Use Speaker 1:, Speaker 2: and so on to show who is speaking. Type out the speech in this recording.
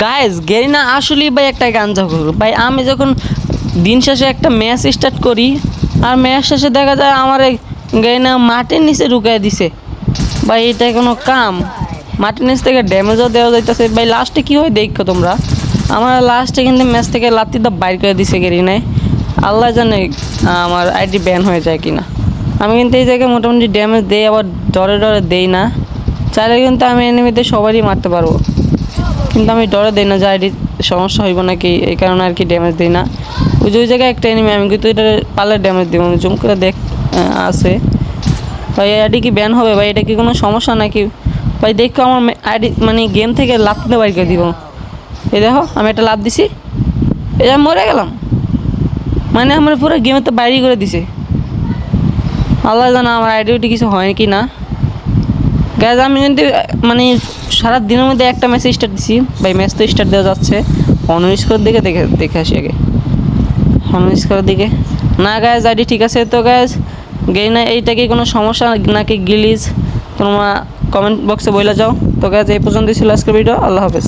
Speaker 1: Guys Garena আসলেই ভাই একটা গাঞ্জাখোর ভাই। আমি যখন দিন শেষে একটা ম্যাচ স্টার্ট করি আর ম্যাচ শেষে দেখা যায় আমার গেরিনা মাটির নিচে ঢুকাই দিছে ভাই। এটা কোনো কাম? মাটির নিচ থেকে ড্যামেজও দেওয়া যাইতেছে ভাই। লাস্টে কী হয় দেখো তোমরা, আমার লাস্টে কিন্তু ম্যাচ থেকে লাত্তি দা বাইর করে দিছে গেরিনায়। আল্লাহ জানে আমার আইডি ব্যান হয়ে যায় কিনা। আমি কিন্তু এই জায়গায় মোটামুটি ড্যামেজ দেই, আবার ডরে ডরে দেই না। চাইলে কিন্তু আমি এনিমিতে সবারই মারতে পারবো, কিন্তু আমি ডরে দিই না যে আইডি সমস্যা হইব নাকি, এই কারণে আর কি ড্যামেজ দিই না। ওই যে ওই জায়গায় একটা এনিমি, আমি কিন্তু এটা পারলে ড্যামেজ দিব। আমি জুম করে দেখ আছে ভাই। আইডি কি ব্যান হবে ভাই? এটা কি কোনো সমস্যা নাকি ভাই? দেখো আমার আইডি মানে গেম থেকে লাফতে বাইর করে দিব। এই দেখো আমি একটা লাফ দিছি, এটা মরে গেলাম। মানে আমার পুরো গেমে তো বাইরে করে দিছে। আল্লাহ জানা আমার আইডিওটি কিছু হয় কি না। গ্যাস আমি কিন্তু মানে সারা দিনের মধ্যে একটা ম্যাচ স্টার্ট দিছি ভাই। ম্যাচ তো স্টার্ট দেওয়া যাচ্ছে স্কোর দিকে, দেখে আসি আগে স্কোরের দিকে। না গ্যাস আইডি ঠিক আছে তো গ্যাস। গেরিনা এইটা কি কোনো সমস্যা নাকি গ্লিচ, তোমরা কমেন্ট বক্সে বলে যাও। তো গ্যাস এই পর্যন্তই ছিল আজকের ভিডিও। আল্লাহ হাফেজ।